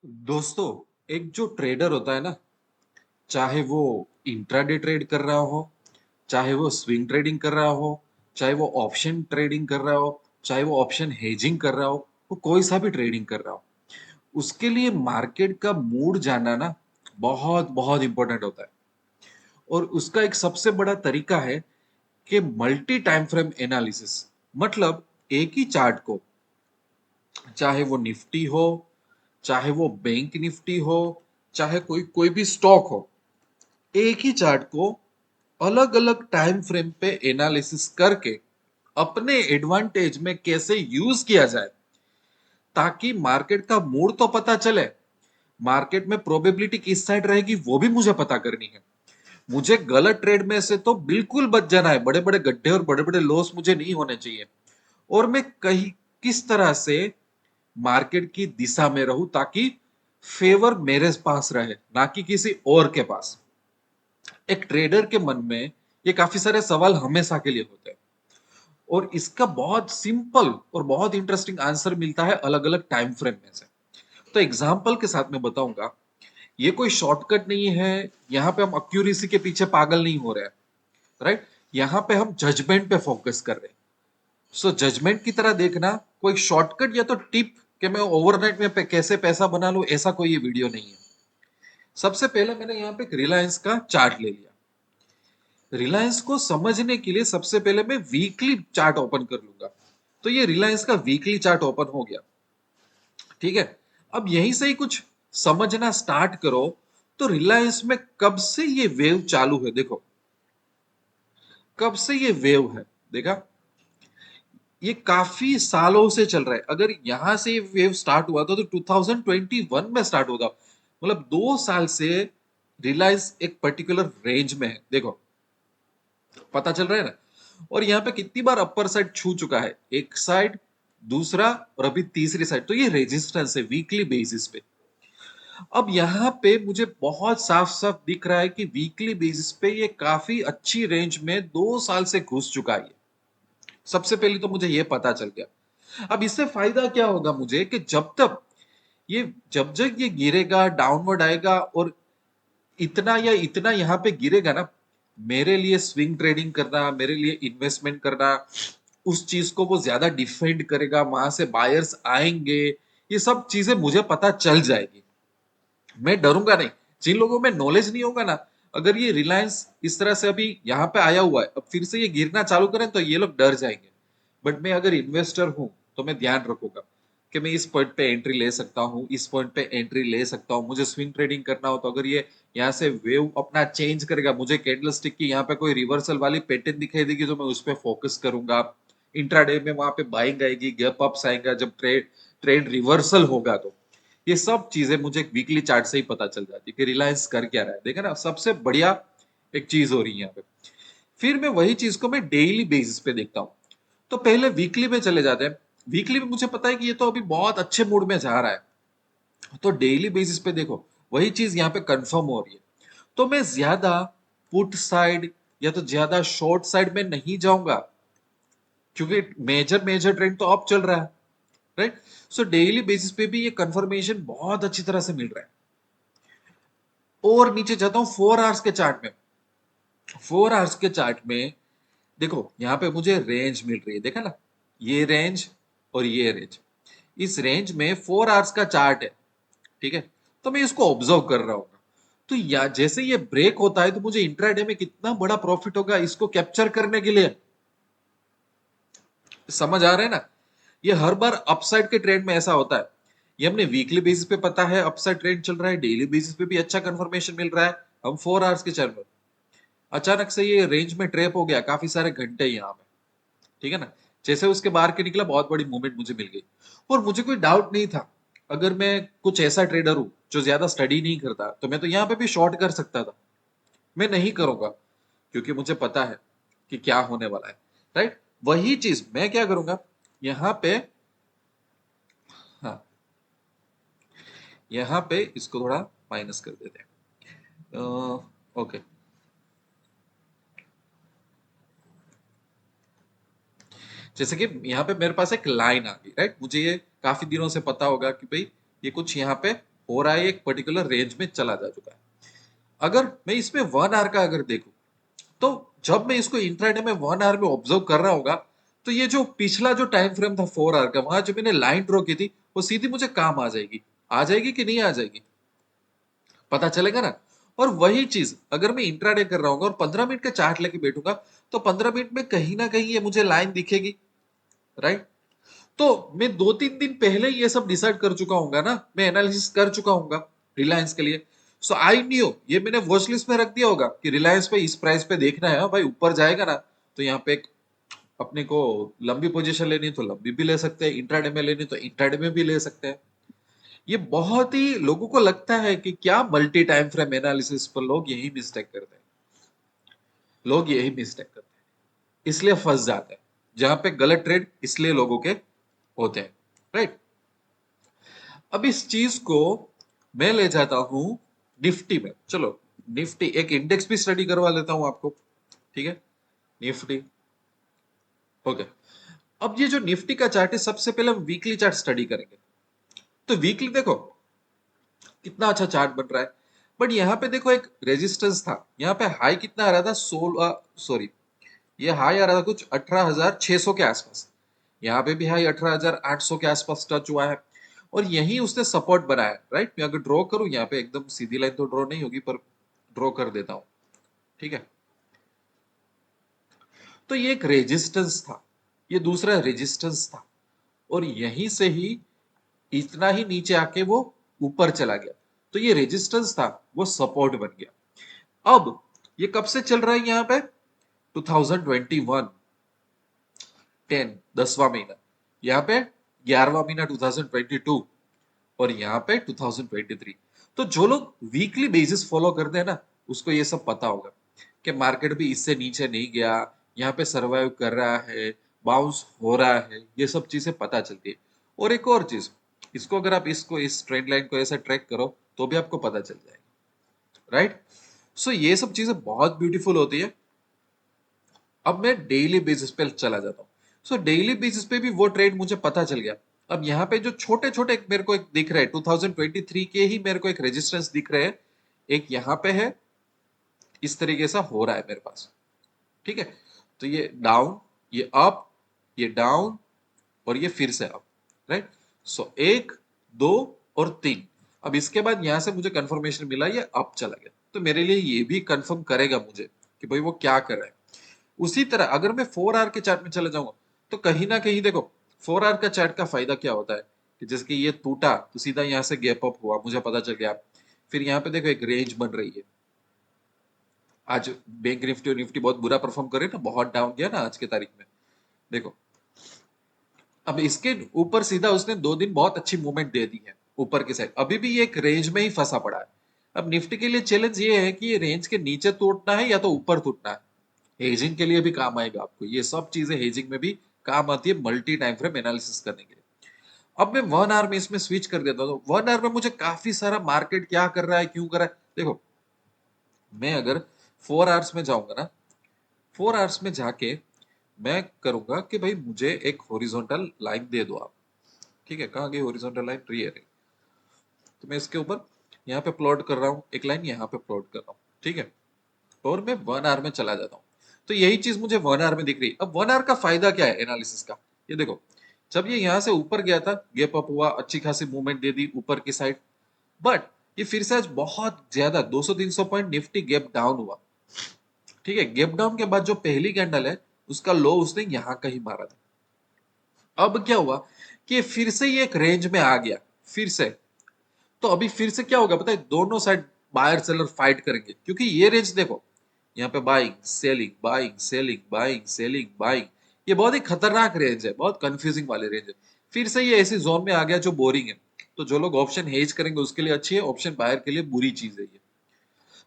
दोस्तों, एक जो ट्रेडर होता है ना, चाहे वो इंट्राडे ट्रेड कर रहा हो, चाहे वो स्विंग ट्रेडिंग कर रहा हो, चाहे वो ऑप्शन ट्रेडिंग कर रहा हो, चाहे वो ऑप्शन हेजिंग कर रहा हो, वो कोई सा भी ट्रेडिंग कर रहा हो, उसके लिए मार्केट का मूड जानना ना बहुत बहुत इंपॉर्टेंट होता है। और उसका एक सबसे बड़ा तरीका है कि मल्टी टाइम फ्रेम एनालिसिस। मतलब एक ही चार्ट को, चाहे वो निफ्टी हो, चाहे वो बैंक निफ्टी हो, चाहे कोई कोई भी स्टॉक हो, एक ही चार्ट को अलग अलग टाइम फ्रेम पे एनालिसिस करके अपने एडवांटेज में कैसे यूज किया जाए, ताकि मार्केट का मूड तो पता चले, मार्केट में प्रोबेबिलिटी किस साइड रहेगी वो भी मुझे पता करनी है। मुझे गलत ट्रेड में से तो बिल्कुल बच जाना है, बड़े बड़े गड्ढे और बड़े बड़े लॉस मुझे नहीं होने चाहिए। और मैं कहीं किस तरह से मार्केट की दिशा में रहूं ताकि फेवर मेरे पास रहे, ना कि किसी और के पास। एक ट्रेडर के मन में ये काफी सारे सवाल हमेशा के लिए होते हैं, और इसका बहुत सिंपल और बहुत इंटरेस्टिंग आंसर मिलता है अलग अलग टाइम फ्रेम में से। तो एग्जांपल के साथ मैं बताऊंगा। ये कोई शॉर्टकट नहीं है, यहाँ पे हम एक्यूरेसी के पीछे पागल नहीं हो रहे हैं, राइट। यहाँ पे हम जजमेंट पे फोकस कर रहे हैं। सो जजमेंट की तरह देखना, कोई शॉर्टकट या तो टिप कि मैं ओवरनाइट में कैसे पैसा बना लूं, ऐसा कोई ये वीडियो नहीं है। सबसे पहले मैंने यहाँ पे एक रिलायंस का चार्ट ले लिया। रिलायंस को समझने के लिए सबसे पहले मैं वीकली चार्ट ओपन कर लूंगा। तो ये रिलायंस का वीकली चार्ट ओपन हो गया, ठीक है। अब यहीं से ही कुछ समझना स्टार्ट करो। तो रिलायंस में कब से ये वेव चालू है, देखो। कब से ये वेव है, देखा। ये काफी सालों से चल रहा है। अगर यहां से वेव स्टार्ट हुआ था तो 2021 में स्टार्ट हुआ था। मतलब 2 साल से रिलायंस एक पर्टिकुलर रेंज में है, देखो। पता चल रहा है ना। और यहाँ पे कितनी बार अपर साइड छू चुका है, एक साइड, दूसरा, और अभी तीसरी साइड। तो ये रेजिस्टेंस है वीकली बेसिस पे। अब यहाँ पे मुझे बहुत साफ साफ दिख रहा है कि वीकली बेसिस पे ये काफी अच्छी रेंज में 2 साल से घुस चुका है। सबसे पहले तो मुझे ये पता चल गया। अब इससे फायदा क्या होगा मुझे, कि जब जब ये गिरेगा, डाउनवर्ड आएगा, और इतना या इतना यहाँ पे गिरेगा ना, मेरे लिए स्विंग ट्रेडिंग करना, मेरे लिए इन्वेस्टमेंट करना, उस चीज को वो ज्यादा डिफेंड करेगा, वहां से बायर्स आएंगे, ये सब चीजें मुझे पता चल जाएगी। मैं डरूंगा नहीं। जिन लोगों में नॉलेज नहीं होगा ना, अगर ये रिलायंस इस तरह से अभी यहाँ पे आया हुआ है, अब फिर से ये गिरना चालू करें तो ये लोग डर जाएंगे। बट मैं अगर इन्वेस्टर हूं तो मैं ध्यान रखूंगा कि मैं इस पॉइंट पे एंट्री ले सकता हूँ, इस पॉइंट पे एंट्री ले सकता हूँ। मुझे स्विंग ट्रेडिंग करना हो तो अगर ये यहाँ से वेव अपना चेंज करेगा, मुझे कैंडल स्टिक की यहाँ पे कोई रिवर्सल वाली पैटर्न दिखाई देगी, तो मैं उस पर फोकस करूंगा। इंट्राडे में वहां पे बाइंग आएगी, गैप अप्स आएगा, जब ट्रेड ट्रेड रिवर्सल होगा तो ये सब चीजें मुझे वीकली चार्ट से ही पता चल जाती है कि रिलायंस कर क्या रहा है। देखा ना, सबसे बढ़िया एक चीज हो रही है यहाँ पे। फिर मैं वही चीज को मैं डेली बेसिस पे देखता हूँ। तो पहले वीकली में चले जाते हैं। वीकली में मुझे पता है कि ये तो अभी बहुत अच्छे मूड में जा रहा है। तो डेली बेसिस पे देखो, वही चीज यहाँ पे कंफर्म हो रही है। तो मैं ज्यादा पुट साइड या तो ज्यादा शॉर्ट साइड में नहीं जाऊंगा, क्योंकि मेजर मेजर ट्रेंड तो अप चल रहा है, राइट। सो डेली बेसिस पे भी ये कंफर्मेशन बहुत अच्छी तरह से मिल रहा है। और नीचे जाता हूं 4 आवर्स के चार्ट में। 4 आवर्स के चार्ट में देखो, यहाँ पे मुझे रेंज मिल रही है, देखा ना। ये रेंज और ये रेंज, इस रेंज में 4 आवर्स का चार्ट है, ठीक है। तो मैं इसको ऑब्जर्व कर रहा हूँ। तो या जैसे ये ब्रेक होता है तो मुझे इंट्राडे में कितना बड़ा प्रॉफिट होगा, इसको कैप्चर करने के लिए। समझ आ रहा है ना। ये हर बार अपसाइड के ट्रेंड में ऐसा होता है। ये हमने वीकली बेसिस पे पता है अपसाइड ट्रेंड चल रहा है, डेली बेसिस पे भी अच्छा कंफर्मेशन मिल रहा है। हम 4 आवर्स के चार्ट में अचानक से ये रेंज में ट्रैप हो गया काफी सारे घंटे यहाँ पे, ठीक है ना। जैसे उसके बाहर के निकला, बहुत बड़ी मूवमेंट मुझे मिल गई। और मुझे कोई डाउट नहीं था, अगर मैं कुछ ऐसा ट्रेडर हूं जो ज्यादा स्टडी नहीं करता, तो मैं तो यहाँ पे भी शॉर्ट कर सकता था। मैं नहीं करूंगा, क्योंकि मुझे पता है कि क्या होने वाला है, राइट। वही चीज मैं क्या करूंगा यहाँ पे। हाँ, यहाँ पे इसको थोड़ा माइनस कर देते हैं। ओके। जैसे कि यहाँ पे मेरे पास एक लाइन आ गई, राइट। मुझे ये काफी दिनों से पता होगा कि भाई ये कुछ यहाँ पे हो रहा है, एक पर्टिकुलर रेंज में चला जा चुका है। अगर मैं इसमें 1 आवर का अगर देखूं, तो जब मैं इसको इंट्राडे में 1 आवर में ऑब्जर्व कर रहा होगा, तो ये जो पिछला जो टाइम फ्रेम था 4 आवर का, वहां जो मैंने लाइन ड्रॉ की थी, वो सीधी मुझे काम आ जाएगी कि नहीं आ जाएगी, पता चलेगा ना। और वही चीज अगर मैं इंट्राडे कर रहा हूँ और 15 मिनट का चार्ट लेके बैठूंगा, तो 15 मिनट में कहीं ना कहीं ये मुझे लाइन दिखेगी, राइट। तो मैं 2-3 दिन पहले ये सब डिसाइड कर चुका हूंगा ना, मैं एनालिसिस कर चुका हूंगा रिलायंस के लिए। सो आई न्यू, ये मैंने वॉच लिस्ट में रख दिया होगा कि रिलायंस पे इस प्राइस पे देखना है, हाँ भाई ऊपर जाएगा ना, तो यहाँ पे अपने को लंबी पोजीशन लेनी तो लंबी भी ले सकते हैं, इंट्राडे में लेनी तो इंट्राडे में भी ले सकते हैं। ये बहुत ही लोगों को लगता है कि क्या मल्टी टाइम फ्रेम एनालिसिस पर लोग यही मिस्टेक करते हैं, लोग यही मिस्टेक करते हैं, इसलिए फंस जाते हैं, जहां पे गलत ट्रेड इसलिए लोगों के होते हैं, राइट। अब इस चीज को मैं ले जाता हूं निफ्टी में। चलो निफ्टी एक इंडेक्स भी स्टडी करवा लेता हूं आपको, ठीक है, निफ्टी। ओके, अब ये जो निफ्टी का चार्ट है, सबसे पहले हम वीकली चार्ट स्टडी करेंगे। तो वीकली देखो कितना अच्छा चार्ट बन रहा है, बट यहाँ पे देखो एक रेजिस्टेंस था, यहाँ पे हाई कितना आ रहा था, 16, सॉरी, ये हाई आ रहा था कुछ 18,600 के आसपास, यहाँ पे भी हाई 18,800 के आसपास टच हुआ है, और यही उसने सपोर्ट बनाया, राइट। मैं अगर ड्रॉ करूं यहाँ पे, एकदम सीधी लाइन तो ड्रॉ नहीं होगी, पर ड्रॉ कर देता हूं, ठीक है। तो ये एक रेजिस्टेंस था, ये दूसरा रेजिस्टेंस था, और यहीं से ही इतना ही नीचे आके वो ऊपर चला गया, तो ये रेजिस्टेंस था, वो सपोर्ट बन गया। अब ये कब से चल रहा है यहाँ पे, 2021 10 10वां महीना, यहाँ पे 11वां महीना 2022, और यहाँ पे 2023। तो जो लोग वीकली बेसिस फॉलो करते हैं ना, उसको ये सब पता होगा कि मार्केट भी इससे नीचे नहीं गया, यहाँ पे सरवाइव कर रहा है, बाउंस हो रहा है, ये सब चीजें पता चलती है। और एक और चीज, इसको अगर आप इसको इस ट्रेंड लाइन को ऐसे ट्रैक करो, तो भी आपको पता चल जाएगा, राइट। सो ये सब चीजें बहुत ब्यूटीफुल होती है। अब मैं डेली बेसिस पे चला जाता हूँ। सो डेली बेसिस पे भी वो ट्रेड मुझे पता चल गया। अब यहाँ पे जो छोटे छोटे मेरे को एक दिख रहे हैं, 2023 के ही मेरे को एक रेजिस्टेंस दिख रहे हैं, एक यहाँ पे है, इस तरीके से हो रहा है मेरे पास, ठीक है। तो ये डाउन, ये अप, ये डाउन, और ये फिर से अप, राइट। सो 1, 2 और 3। अब इसके बाद यहां से मुझे कंफर्मेशन मिला ये अप चला गया, तो मेरे लिए ये भी कंफर्म करेगा मुझे कि भाई वो क्या कर रहा है। उसी तरह अगर मैं 4 आवर के चार्ट में चले जाऊंगा, तो कहीं ना कहीं देखो 4 आवर का चार्ट का फायदा क्या होता है कि जैसे कि ये टूटा तो सीधा यहाँ से गैप अप हुआ, मुझे पता चल गया। फिर यहाँ पे देखो एक रेंज बन रही है। आज बैंक निफ्टी और निफ्टी बहुत बुरा परफॉर्म करे ना, बहुत डाउन गया ना आज के तारीख में, देखो। अब इसके ऊपर सीधा उसने 2 दिन बहुत अच्छी मूवमेंट दे दी है ऊपर की साइड, अभी भी ये एक रेंज में ही फंसा पड़ा है। अब निफ्टी के लिए चैलेंज ये है कि ये रेंज के नीचे टूटना है या तो ऊपर टूटना है। हेजिंग के लिए भी काम आएगा आपको, ये सब चीजें हेजिंग में भी काम आती है, मल्टी टाइम फ्रेम एनालिसिस करने के लिए। अब मैं 1 आवर में इसमें स्विच कर देता हूँ, तो 1 आवर में मुझे काफी सारा मार्केट क्या कर रहा है, क्यों कर रहा है, देखो। मैं अगर 4 आवर्स में जाऊंगा ना, 4 आवर्स में जाके मैं करूंगा कि भाई मुझे एक हॉरिजॉन्टल लाइन दे दो आप, ठीक है। कहाँ गई हॉरिजॉन्टल लाइन, ये रही। तो मैं इसके ऊपर यहाँ पे प्लॉट कर रहा हूँ, एक लाइन यहाँ पे प्लॉट कर रहा हूँ, ठीक है। और मैं 1 आवर में चला जाता हूँ, तो यही चीज मुझे 1 आवर में दिख रही है। अब 1 आवर का फायदा क्या है एनालिसिस का, ये देखो। जब ये यहाँ से ऊपर गया था, गैप अप हुआ, अच्छी खासी मूवमेंट दे दी ऊपर की साइड, बट ये फिर से आज बहुत ज्यादा 200-300 पॉइंट निफ्टी गैप डाउन हुआ, ठीक है। गैप डाउन के बाद जो पहली कैंडल है, उसका लो उसने यहाँ कहीं मारा था। अब क्या हुआ कि फिर से ये एक रेंज में आ गया, फिर से। तो अभी फिर से क्या होगा पता है, दोनों साइड बायर सेलर फाइट करेंगे, क्योंकि ये रेंज देखो, यहाँ पे buying selling buying selling buying selling buying, ये बहुत ही खतरनाक रेंज है, बहुत कंफ्यूजिंग वाली रेंज है। फिर से ये ऐसी जोन में आ गया जो बोरिंग है। तो जो लोग ऑप्शन हेज करेंगे उसके लिए अच्छी है, ऑप्शन बायर के लिए बुरी चीज है ये,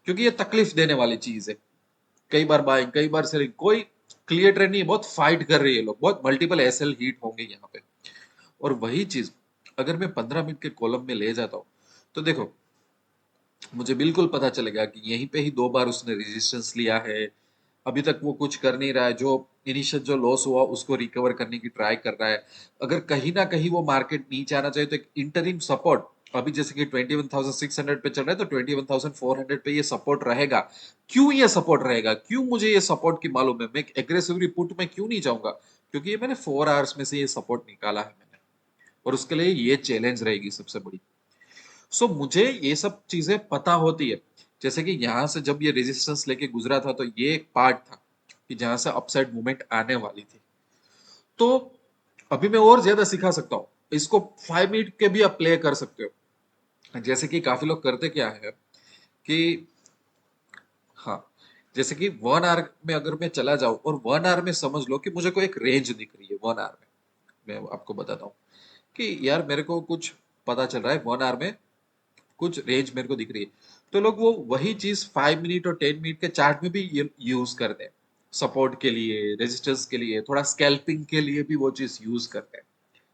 क्योंकि ये तकलीफ देने वाली चीज है। कई बार बाइंग, कई बार सेलिंग, कोई क्लियर ट्रेंड नहीं है, बहुत फाइट कर रही है लोग, बहुत मल्टीपल एसएल हीट होंगे यहाँ पे। और वही चीज अगर मैं 15 मिनट के कॉलम में ले जाता हूँ, तो देखो मुझे बिल्कुल पता चलेगा कि यहीं पे ही 2 बार उसने रेजिस्टेंस लिया है, अभी तक वो कुछ कर नहीं रहा है, जो इनिशियल जो लॉस हुआ उसको रिकवर करने की ट्राई कर रहा है। अगर कहीं ना कहीं वो मार्केट नीचे आना चाहिए, तो एक इंटरिम सपोर्ट अभी जैसे कि 21,600 पे चल रहा है तो 21,400 पे ये सपोर्ट रहेगा। क्यों ये सपोर्ट रहेगा, क्यों मुझे ये सपोर्ट की मालूम है, मैं एग्रेसिवली पुट में क्यों नहीं जाऊंगा, क्योंकि ये मैंने 4 आवर्स में से ये सपोर्ट निकाला है मैंने, और उसके लिए ये चैलेंज रहेगी सबसे बड़ी। सो मुझे ये सब चीजें पता होती है। जैसे कि यहां से जब ये रेजिस्टेंस लेके गुजरा था तो ये एक पार्ट था कि जहां से अपसाइड मूवमेंट आने वाली थी। तो अभी मैं और ज्यादा सिखा सकता हूँ इसको, 5 मिनट के भी आप प्ले कर सकते हो। जैसे कि काफी लोग करते क्या है कि, हाँ, जैसे कि 1 आवर में अगर मैं चला जाऊं और 1 आवर में समझ लो कि मुझे कोई एक रेंज दिख रही है 1 आवर में, मैं आपको बताता हूँ कि यार मेरे को कुछ पता चल रहा है 1 आवर में कुछ रेंज मेरे को दिख रही है। तो लोग वो वही चीज 5 मिनट और 10 मिनट के चार्ट में भी यूज करते हैं, सपोर्ट के लिए, रेजिस्टेंस के लिए, थोड़ा स्कैल्पिंग के लिए भी वो चीज यूज करते हैं,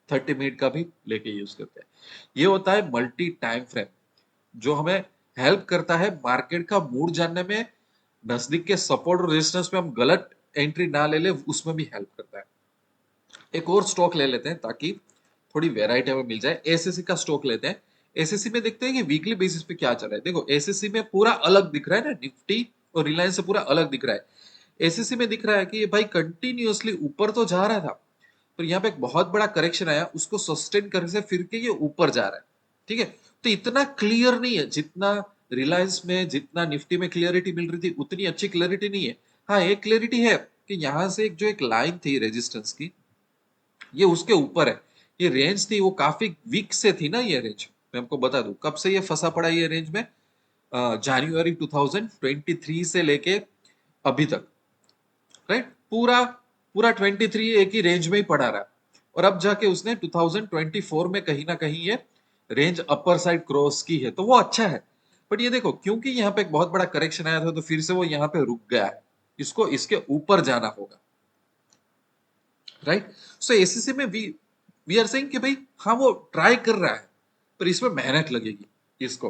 30 मिनट का भी लेके यूज करते हैं। ये होता है मल्टी टाइम फ्रेम, जो हमें हेल्प करता है मार्केट का मूड जानने में। नजदीक के सपोर्ट और रेजिस्टेंस में हम गलत एंट्री ना ले ले, उसमें भी हेल्प करता है। एक और स्टॉक ले लेते हैं ताकि थोड़ी वेराइटी हमें मिल जाए। एसएससी का स्टॉक लेते हैं। एसएससी में देखते हैं कि वीकली बेसिस पे क्या चल रहा है। देखो एसएससी में पूरा अलग दिख रहा है ना, निफ्टी और रिलायंस से पूरा अलग दिख रहा है। एसएससी में दिख रहा है कि ये भाई कंटिन्यूअसली ऊपर तो जा रहा था, पर यहाँ पे एक बहुत बड़ा करेक्शन आया, उसको सस्टेन करने से फिर के ये ऊपर जा रहा है। ठीक है, तो इतना क्लियर नहीं है जितना रिलायंस में, जितना निफ्टी में क्लियरिटी मिल रही थी, उतनी अच्छी क्लियरिटी नहीं है। हाँ, एक क्लियरिटी है कि यहाँ से एक जो एक लाइन थी रेजिस्टेंस की, ये उसके ऊपर है। ये रेंज थी वो काफी वीक से थी ना, ये रेंज मैं आपको बता दूं कब से ये फंसा पड़ा है ये रेंज में। जनवरी 2023 से लेके अभी तक, राइट, पूरा पूरा 23 एक ही रेंज में ही पड़ा रहा। और अब जाके उसने 2024 में कहीं ना कहीं ये रेंज अपर साइड क्रॉस की है, तो वो अच्छा है। बट ये देखो, क्योंकि यहाँ पे एक बहुत बड़ा करेक्शन आया था तो फिर से वो यहाँ पे रुक गया है, इसको इसके ऊपर जाना होगा, राइट। सो एसीसी में वी आर सेइंग कि भाई हाँ वो ट्राई कर रहा है, पर इसमें मेहनत लगेगी इसको।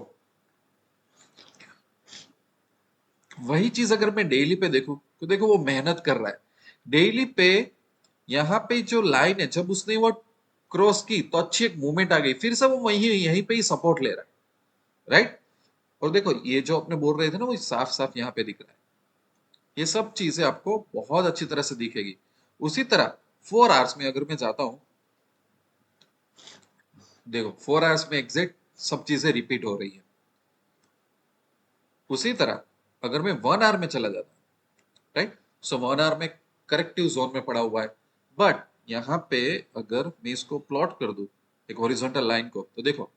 वही चीज अगर मैं डेली पे देखूं तो देखो वो मेहनत कर रहा है डेली पे। यहाँ पे जो लाइन है, जब उसने वो क्रॉस की तो अच्छी एक मूवमेंट आ गई, फिर से वो वही यहीं पे ही सपोर्ट ले रहा है, राइट। और देखो ये जो अपने बोल रहे थे ना, वो साफ साफ यहाँ पे दिख रहा है। ये सब चीजें आपको बहुत अच्छी तरह से दिखेगी। उसी तरह 4 आवर्स में अगर मैं जाता हूं, देखो 4 आवर्स में एग्जैक्ट सब चीजें रिपीट हो रही है। उसी तरह अगर मैं 1 आवर में चला जाता हूँ, राइट, सो 1 आवर में करेक्टिव जोन में पड़ा हुआ है। बट यहाँ पे अगर मैं इसको प्लॉट कर दूं एक हॉरिजॉन्टल लाइन को, तो देखो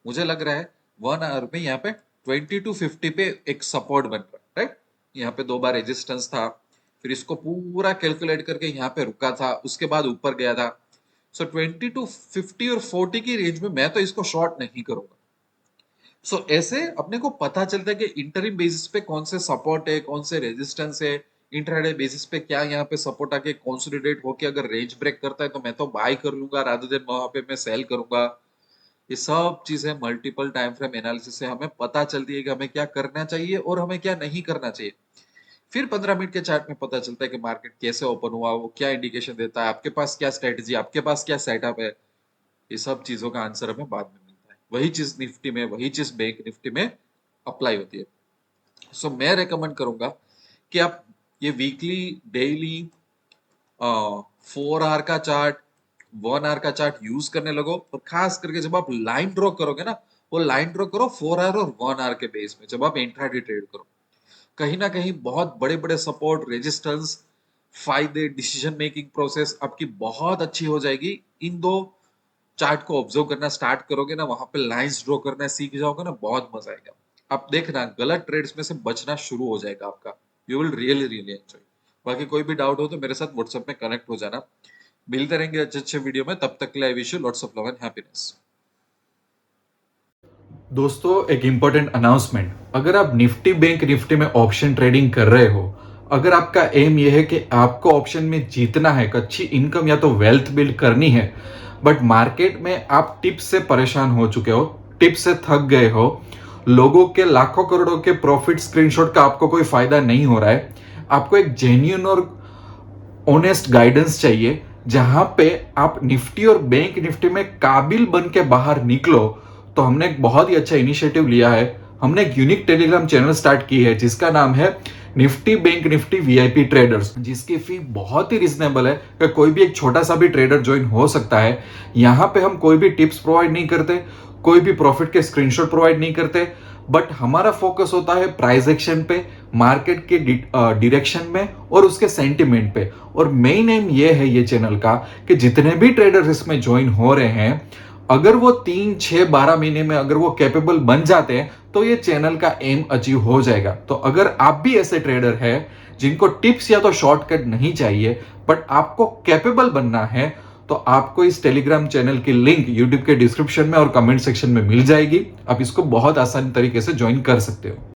मुझे लग रहा है 1 आवर में यहाँ पे 20 to 50 पे एक सपोर्ट बन रहा है, राइट। यहाँ पे 2 बार रेजिस्टेंस था, फिर इसको पूरा कैलकुलेट करके यहाँ पे रुका था, उसके बाद ऊपर गया था। सो 20 to 50 और 40 की रेंज में मैं तो इसको शॉर्ट नहीं करूंगा। सो ऐसे अपने को पता चलता है कि इंटरिम बेसिस पे कौन से सपोर्ट है, कौन से रेजिस्टेंस है, इंट्राडे बेसिस पे क्या यहाँ पे सपोर्ट आके कंसोलिडेट होके अगर रेंज ब्रेक करता है तो मैं तो बाय कर लूंगा, रादर देन वहां पे मैं सेल करूंगा। ये सब चीजें मल्टीपल टाइम फ्रेम एनालिसिस से हमें पता चलती है कि हमें क्या करना चाहिए और हमें क्या नहीं करना चाहिए। फिर 15 मिनट के चार्ट में पता चलता है कि मार्केट कैसे ओपन हुआ, वो क्या इंडिकेशन देता है, आपके पास क्या स्ट्रेटेजी, आपके पास क्या सेटअप है। ये सब चीजों का आंसर हमें बाद में मिलता है। वही चीज निफ्टी में, वही चीज बैंक निफ्टी में अप्लाई होती है। सो मैं रेकमेंड करूंगा कि आप ये वीकली, डेली, 4 आवर का चार्ट, 1 आवर का चार्ट यूज करने लगो। और खास करके जब आप लाइन ड्रॉ करोगे ना, वो लाइन ड्रॉ करो 4 आवर और 1 आवर के बेस में जब आप इंट्राडे ट्रेड करो। कहीं ना कहीं बहुत बड़े बड़े सपोर्ट, रेजिस्टेंस, फायदे, डिसीजन मेकिंग प्रोसेस आपकी बहुत अच्छी हो जाएगी। इन दो चार्ट को ऑब्जर्व करना स्टार्ट करोगे ना, वहां पे लाइंस ड्रॉ करना सीख जाओगे ना, बहुत मजा आएगा। आप देखना गलत ट्रेड्स में से बचना शुरू हो जाएगा आपका। You will really really enjoy. बाकी कोई भी डाउट हो तो मेरे साथ व्हाट्सएप में कनेक्ट हो जाना। मिलते रहेंगे अच्छे अच्छे वीडियो में, तब तक के लिए I wish you lots of love and happiness. दोस्तों एक इम्पोर्टेंट अनाउंसमेंट, अगर आप निफ्टी बैंक निफ्टी में ऑप्शन ट्रेडिंग कर रहे हो, अगर आपका एम यह है कि आपको ऑप्शन में जीतना है, अच्छी इनकम या तो वेल्थ बिल्ड करनी है, बट मार्केट में आप टिप्स से परेशान हो चुके हो, टिप्स से थक गए हो, लोगों के लाखों करोड़ों के प्रॉफिट स्क्रीनशॉट का आपको कोई फायदा नहीं हो रहा है, आपको एक जेन्युइन और ऑनेस्ट गाइडेंस चाहिए जहां पे आप निफ्टी और बैंक निफ्टी में काबिल बन के बाहर निकलो, तो हमने एक बहुत ही अच्छा इनिशिएटिव लिया है। हमने एक यूनिक टेलीग्राम चैनल स्टार्ट की है जिसका नाम है Nifty bank Nifty VIP traders, जिसकी फी बहुत ही रिजनेबल है कि कोई भी एक छोटा सा भी ट्रेडर ज्वाइन हो सकता है। यहाँ पे हम कोई भी टिप्स प्रोवाइड नहीं करते, कोई भी प्रॉफिट के स्क्रीनशॉट प्रोवाइड नहीं करते, बट हमारा फोकस होता है प्राइस एक्शन पे, मार्केट के डायरेक्शन में और उसके सेंटिमेंट पे। और मेन एम ये है ये चैनल का कि जितने भी ट्रेडर्स इसमें ज्वाइन हो रहे हैं, अगर वो 3, 6, 12 महीने में अगर वो कैपेबल बन जाते हैं तो ये चैनल का एम अचीव हो जाएगा। तो अगर आप भी ऐसे ट्रेडर हैं जिनको टिप्स या तो शॉर्टकट नहीं चाहिए बट आपको कैपेबल बनना है, तो आपको इस टेलीग्राम चैनल की लिंक यूट्यूब के डिस्क्रिप्शन में और कमेंट सेक्शन में मिल जाएगी। आप इसको बहुत आसान तरीके से ज्वाइन कर सकते हो।